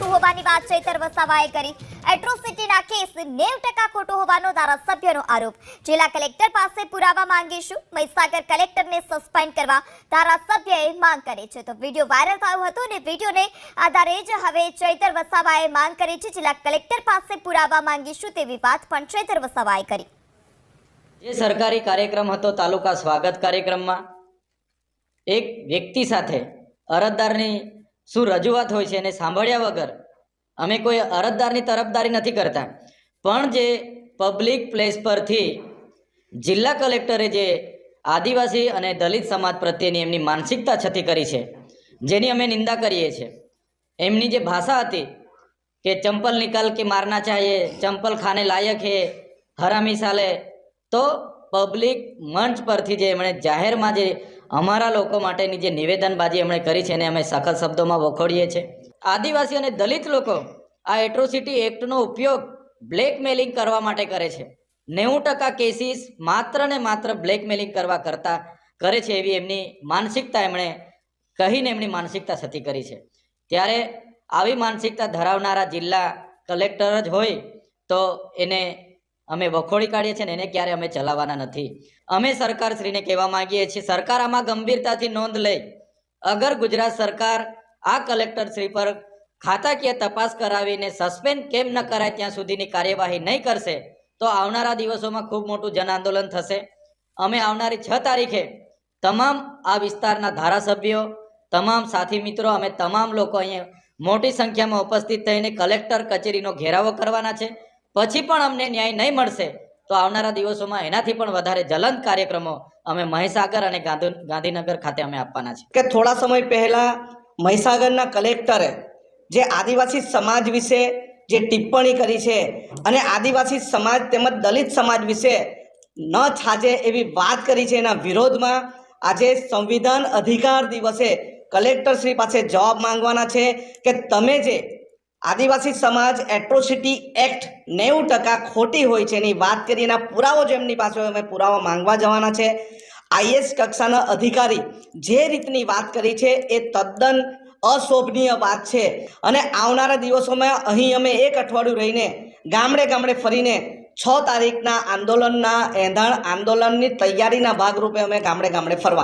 ખોટું હોવાની વાત ચૈતર વસાવાએ કરી। એટ્રોસિટીના કેસ 90% ખોટો હોવાનો ધારાસભ્યનો આરોપ। જિલ્લા કલેક્ટર પાસે પુરાવા માંગીશું। મહીસાગર કલેક્ટરને સસ્પેન્ડ કરવા ધારાસભ્યએ માંગ કરી છે। તો વિડીયો વાયરલ થયો હતો અને વિડીયોને આધારે જ હવે ચૈતર વસાવાએ માંગ કરી છે। જિલ્લા કલેક્ટર પાસે પુરાવા માંગીશું તેવી વાત પણ ચૈતર વસાવાએ કરી। જે સરકારી કાર્યક્રમ હતો તાલુકા સ્વાગત કાર્યક્રમમાં એક વ્યક્તિ સાથે અરજદારની શું રજૂઆત હોય છે એને સાંભળ્યા વગર અમે કોઈ અરજદારની તરફદારી નથી કરતા, પણ જે પબ્લિક પ્લેસ પરથી જિલ્લા કલેક્ટરે જે આદિવાસી અને દલિત સમાજ પ્રત્યેની એમની માનસિકતા છતી કરી છે, જેની અમે નિંદા કરીએ છીએ। એમની જે ભાષા હતી કે ચંપલ નિકાલ કે મારના ચાહીએ, ચંપલ ખાને લાયક હે, હરામી સાલે, તો પબ્લિક મંચ પરથી જે એમણે જાહેરમાં જે અમારા લોકો માટેની જે નિવેદનબાજી એમણે કરી છે એને અમે સખત શબ્દોમાં વખોડીએ છીએ। આદિવાસી અને દલિત લોકો આ એટ્રોસિટી એક્ટનો ઉપયોગ બ્લેકમેલિંગ કરવા માટે કરે છે। 90% કેસીસ માત્ર ને માત્ર બ્લેકમેલિંગ કરવા કરતા કરે છે એવી એમની માનસિકતા એમણે કહીને એમની માનસિકતા છતી કરી છે। ત્યારે આવી માનસિકતા ધરાવનારા જિલ્લા કલેક્ટર જ હોય તો એને અમે વખોડી કાઢીએ છીએ ને એને ક્યારે અમે ચલાવવાના નથી। અમે સરકારશ્રીને કહેવા માંગીએ છીએ, સરકાર આમાં ગંભીરતાથી નોંધ લે। અગર ગુજરાત સરકાર આ કલેક્ટરશ્રી પર ખાતાકીય તપાસ કરાવીને સસ્પેન્ડ કેમ ન કરાય ત્યાં સુધીની કાર્યવાહી નહીં કરશે તો આવનારા દિવસોમાં ખૂબ મોટું જન આંદોલન થશે। અમે આવનારી 6 તારીખે તમામ આ વિસ્તારના ધારાસભ્યો, તમામ સાથી મિત્રો, અમે તમામ લોકો અહીંયા મોટી સંખ્યામાં ઉપસ્થિત થઈને કલેક્ટર કચેરીનો ઘેરાવો કરવાના છે। પછી પણ અમને ન્યાય નહીં મળશે તો આવનારા દિવસોમાં એનાથી પણ વધારે જ્વલંત કાર્યક્રમો અમે મહીસાગર અને ગાંધીનગર ખાતે અમે આપવાના છે। કે થોડા સમય પહેલા મહીસાગરના કલેક્ટરે જે આદિવાસી સમાજ વિશે જે ટિપ્પણી કરી છે અને આદિવાસી સમાજ તેમજ દલિત સમાજ વિશે ન છાજે એવી વાત કરી છે, એના વિરોધમાં આજે સંવિધાન અધિકાર દિવસે કલેક્ટરશ્રી પાસે જવાબ માંગવાના છે કે તમે જે આદિવાસી સમાજ એટ્રોસિટી એક્ટ 90% ખોટી હોય છે એની વાત કરી, એના પુરાવો જો એમની પાસે અમે પુરાવા માંગવા જવાના છે। આઈએસ કક્ષાના અધિકારી જે રીતની વાત કરી છે એ તદ્દન અશોભનીય વાત છે અને આવનારા દિવસોમાં અહીં અમે 1 અઠવાડિયું રહીને ગામડે ગામડે ફરીને 6 તારીખના આંદોલનની તૈયારીના ભાગરૂપે અમે ગામડે ગામડે ફરવા